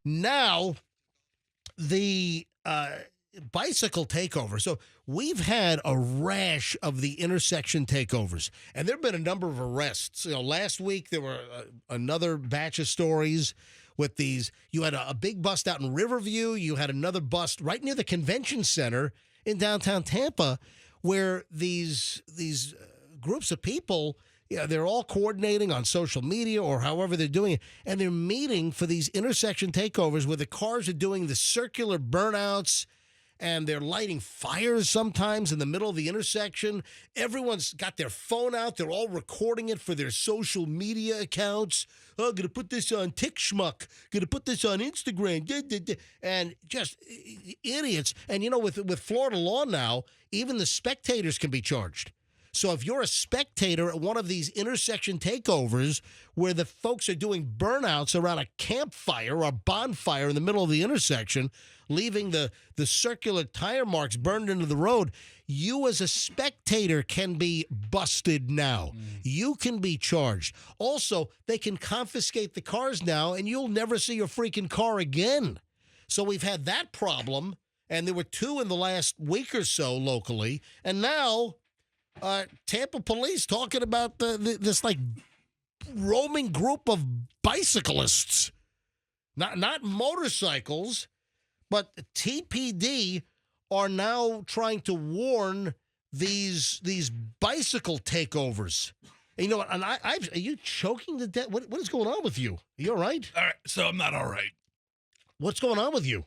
Now, the bicycle takeover. So we've had a rash of the intersection takeovers, and there have been a number of arrests. Last week there were another batch of stories with these. You had a big bust out in Riverview. You had another bust right near the convention center in downtown Tampa, where these groups of people, they're all coordinating on social media or however they're doing it, and they're meeting for these intersection takeovers where the cars are doing the circular burnouts, and they're lighting fires sometimes in the middle of the intersection. Everyone's got their phone out. They're all recording it for their social media accounts. Oh, going to put this on TikTok. Going to put this on Instagram. And just idiots. And, with Florida law now, even the spectators can be charged. So if you're a spectator at one of these intersection takeovers where the folks are doing burnouts around a campfire or a bonfire in the middle of the intersection, leaving the circular tire marks burned into the road, you as a spectator can be busted now. You can be charged. Also, they can confiscate the cars now, and you'll never see your freaking car again. So we've had that problem, and there were 2 in the last week or so locally, and now Tampa police talking about this roaming group of bicyclists, not motorcycles, but TPD are now trying to warn these bicycle takeovers. And you know what? And are you choking to death? What is going on with you? Are you all right? All right, so I'm not all right. What's going on with you?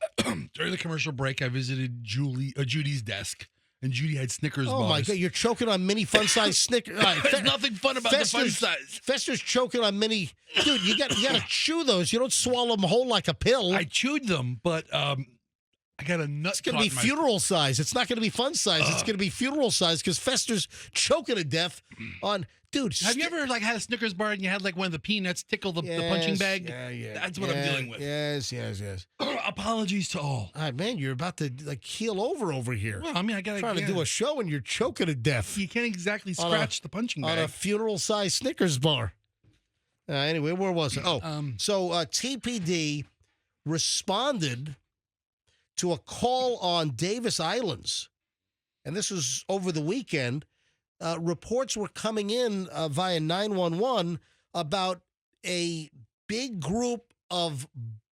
During the commercial break, I visited Judy's desk. And Judy had Snickers bars. Oh, my God. You're choking on mini fun-size Snickers. There's nothing fun about the fun size. Fester's choking on mini. Dude, you got to chew those. You don't swallow them whole like a pill. I chewed them, but I got a nut. It's going to be funeral size. It's not going to be fun size. It's going to be funeral size because Fester's choking to death on... Dude, have you ever had a Snickers bar and you had one of the peanuts tickle the punching bag? Yeah. That's what I'm dealing with. Yes. Apologies to all. All right, man, you're about to keel over here. Well, I mean, I got trying to do a show and you're choking to death. You can't exactly scratch the punching bag on a funeral-sized Snickers bar. Anyway, where was it? So TPD responded to a call on Davis Islands, and this was over the weekend. Reports were coming in via 911 about a big group of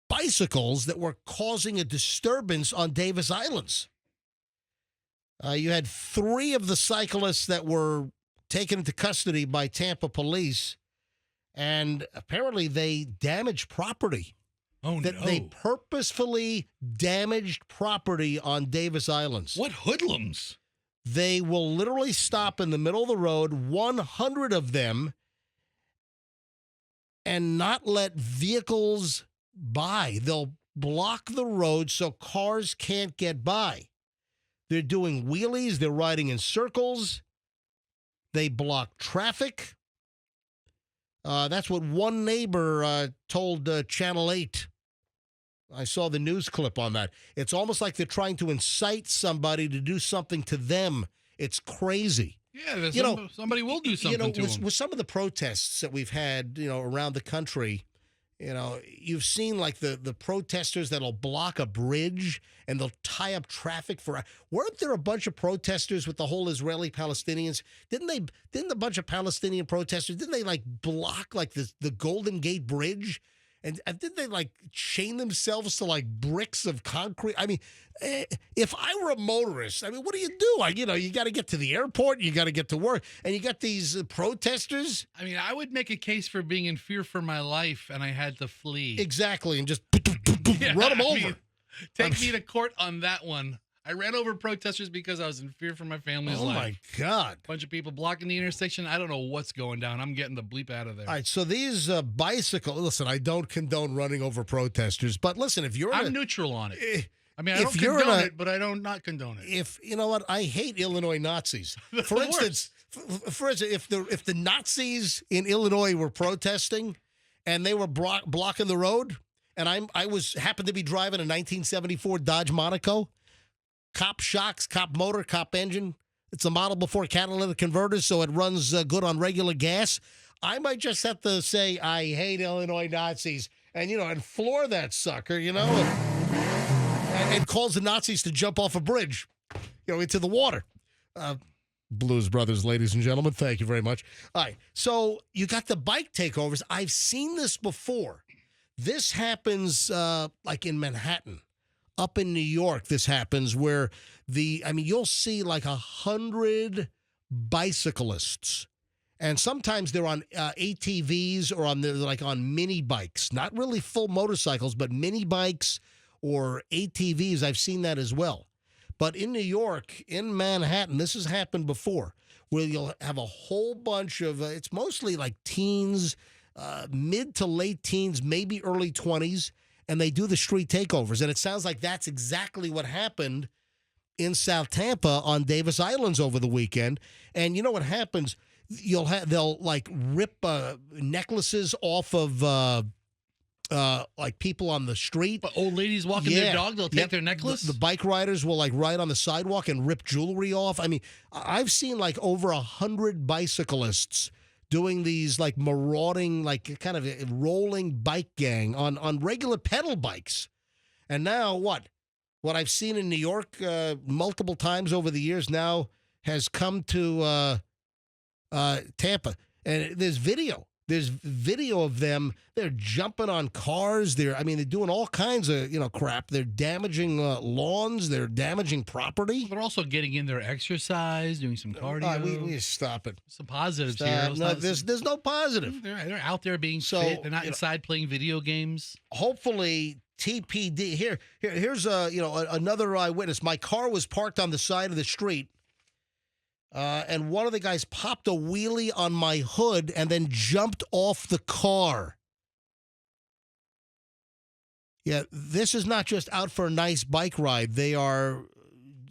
bicycles that were causing a disturbance on Davis Islands. You had 3 of the cyclists that were taken into custody by Tampa police, and apparently they damaged property. Oh, no. They purposefully damaged property on Davis Islands. What hoodlums? They will literally stop in the middle of the road, 100 of them, and not let vehicles by. They'll block the road so cars can't get by. They're doing wheelies. They're riding in circles. They block traffic. That's what one neighbor told Channel 8. I saw the news clip on that. It's almost like they're trying to incite somebody to do something to them. It's crazy. Yeah, somebody will do something to them. With some of the protests that we've had, around the country, you've seen the protesters that'll block a bridge and they'll tie up traffic for. Weren't there a bunch of protesters with the whole Israeli Palestinians? Didn't a bunch of Palestinian protesters? Didn't they block the Golden Gate Bridge? And did they chain themselves to bricks of concrete? I mean, if I were a motorist, what do? You got to get to the airport, you got to get to work, and you got these protesters. I would make a case for being in fear for my life, and I had to flee. Exactly, and just run them over. Take me to court on that one. I ran over protesters because I was in fear for my family's life. Oh, my God. Bunch of people blocking the intersection. I don't know what's going down. I'm getting the bleep out of there. All right, so these listen, I don't condone running over protesters, but listen, if you're I'm neutral on it. I don't condone it, but I don't not condone it. If you know what, I hate Illinois Nazis. For instance, if the Nazis in Illinois were protesting and they were blocking the road, and I happened to be driving a 1974 Dodge Monaco. Cop shocks, cop motor, cop engine. It's a model before catalytic converters, so it runs good on regular gas. I might just have to say, I hate Illinois Nazis, and and floor that sucker, and calls the Nazis to jump off a bridge, into the water. Blues Brothers, ladies and gentlemen, thank you very much. All right, so you got the bike takeovers. I've seen this before. This happens like in Manhattan. Up in New York, this happens where you'll see like 100 bicyclists, and sometimes they're on ATVs or on mini bikes, not really full motorcycles, but mini bikes or ATVs. I've seen that as well. But in New York, in Manhattan, this has happened before, where you'll have a whole bunch of, it's mostly like teens, mid to late teens, maybe early 20s, and they do the street takeovers. And it sounds like that's exactly what happened in South Tampa on Davis Islands over the weekend. And you know what happens? They'll like rip necklaces off of like people on the street. But old ladies walking their dog, they'll take their necklace. The bike riders will like ride on the sidewalk and rip jewelry off. I mean, I've seen like over 100 bicyclists doing these like marauding, like kind of a rolling bike gang on regular pedal bikes. And now what I've seen in New York multiple times over the years now has come to Tampa. And there's video. There's video of them. They're jumping on cars. They're doing all kinds of, crap. They're damaging lawns. They're damaging property. They're also getting in their exercise, doing some cardio. We stop it. Some positives here. No, there's no positive. They're out there being fit. They're not inside playing video games. Hopefully, TPD. Here's another eyewitness. My car was parked on the side of the street. And one of the guys popped a wheelie on my hood and then jumped off the car. Yeah, this is not just out for a nice bike ride. They are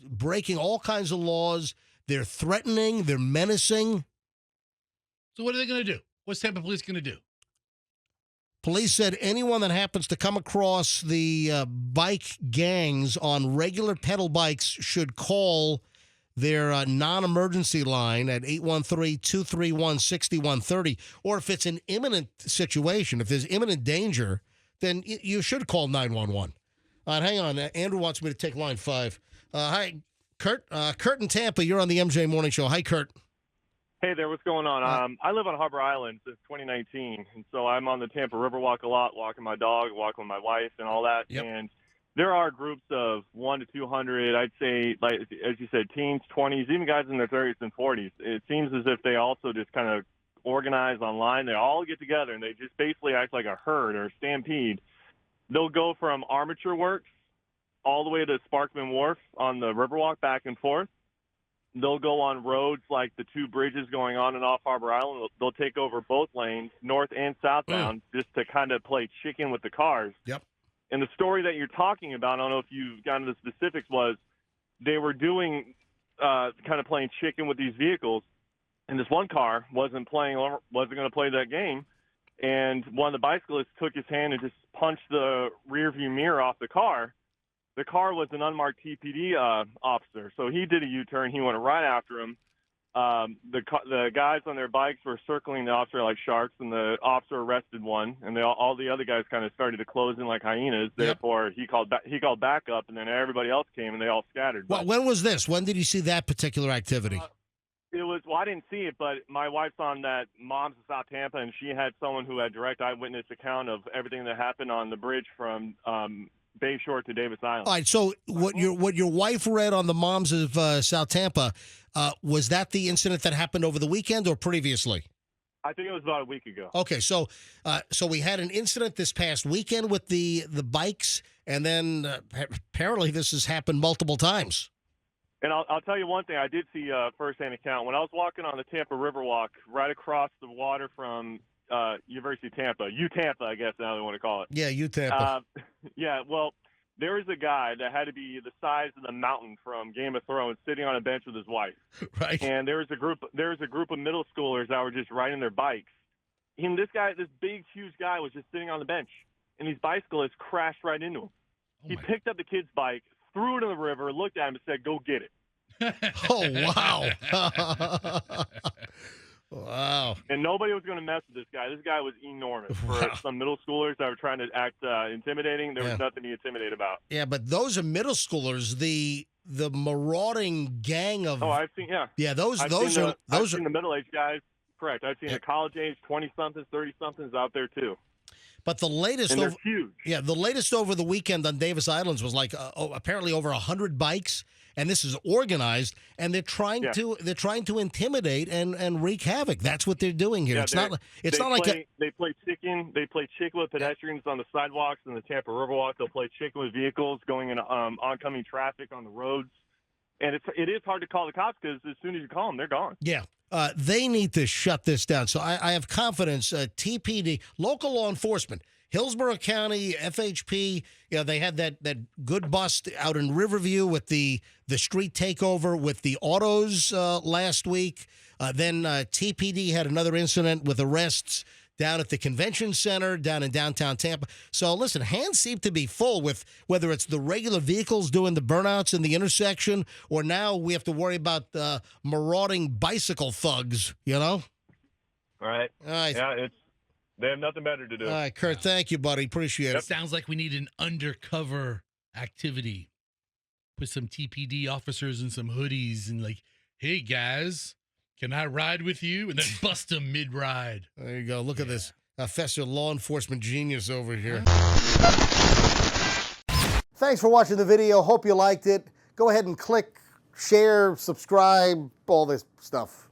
breaking all kinds of laws. They're threatening. They're menacing. So what are they going to do? What's Tampa Police going to do? Police said anyone that happens to come across the bike gangs on regular pedal bikes should call their non-emergency line at 813-231-6130. Or if it's an imminent situation, if there's imminent danger, then you should call 911. Hang on. Andrew wants me to take line 5. Hi, Kurt. Kurt in Tampa, you're on the MJ Morning Show. Hi, Kurt. Hey there, what's going on? I live on Harbor Island since 2019, and so I'm on the Tampa Riverwalk a lot, walking my dog, walking with my wife, and all that. Yep. And there are groups of 1 to 200, I'd say, like as you said, teens, 20s, even guys in their 30s and 40s. It seems as if they also just kind of organize online. They all get together, and they just basically act like a herd or a stampede. They'll go from Armature Works all the way to Sparkman Wharf on the Riverwalk back and forth. They'll go on roads like the 2 bridges going on and off Harbor Island. They'll take over both lanes, north and southbound, just to kind of play chicken with the cars. Yep. And the story that you're talking about, I don't know if you've gotten the specifics, was they were doing kind of playing chicken with these vehicles, and this one car wasn't going to play that game, and one of the bicyclists took his hand and just punched the rearview mirror off the car. The car was an unmarked TPD officer, so he did a U-turn. He went right after him. The guys on their bikes were circling the officer like sharks, and the officer arrested one, and all the other guys kind of started to close in like hyenas. Yep. Therefore, he called backup, and then everybody else came, and they all scattered. Well, when was this? When did you see that particular activity? I didn't see it, but my wife's on that Moms of South Tampa, and she had someone who had direct eyewitness account of everything that happened on the bridge from Bayshore to Davis Island. All right, so what your wife read on the Moms of South Tampa, was that the incident that happened over the weekend or previously? I think it was about a week ago. Okay, so we had an incident this past weekend with the bikes, and then apparently this has happened multiple times. And I'll tell you one thing. I did see firsthand account. When I was walking on the Tampa Riverwalk right across the water from University of Tampa, UTampa, I guess now they want to call it. Yeah, UTampa. Yeah, well, there was a guy that had to be the size of the mountain from Game of Thrones sitting on a bench with his wife. Right. And there was a group of middle schoolers that were just riding their bikes. And this big, huge guy was just sitting on the bench. And these bicyclists crashed right into him. He picked up the kid's bike, threw it in the river, looked at him and said, "Go get it." Oh, wow. Wow. And nobody was going to mess with this guy. This guy was enormous. For some middle schoolers that were trying to act intimidating, there was nothing to intimidate about. Yeah, but those are middle schoolers. The marauding gang of I've seen those I've seen the middle-aged guys. Correct. I've seen the college age 20-somethings, 30-somethings out there too. But the latest, and they're huge. Yeah, the latest over the weekend on Davis Islands was like apparently over 100 bikes, and this is organized, and they're trying to intimidate and wreak havoc. That's what they're doing here. Yeah, they play chicken. They play chicken with pedestrians on the sidewalks in the Tampa Riverwalk. They'll play chicken with vehicles going in oncoming traffic on the roads, and it is hard to call the cops because as soon as you call them, they're gone. Yeah. They need to shut this down. So I have confidence. TPD, local law enforcement, Hillsborough County, FHP, they had that good bust out in Riverview with the street takeover with the autos last week. Then TPD had another incident with arrests down at the convention center down in downtown Tampa. So listen, hands seem to be full with whether it's the regular vehicles doing the burnouts in the intersection, or now we have to worry about the marauding bicycle thugs, All right. All right. Yeah, they have nothing better to do. All right, Kurt, thank you, buddy. Appreciate it. Sounds like we need an undercover activity. Put some TPD officers in some hoodies and like, hey, guys, can I ride with you? And then bust them mid-ride. There you go. Look at this. Professor Law Enforcement Genius over here. Thanks for watching the video. Hope you liked it. Go ahead and click, share, subscribe, all this stuff.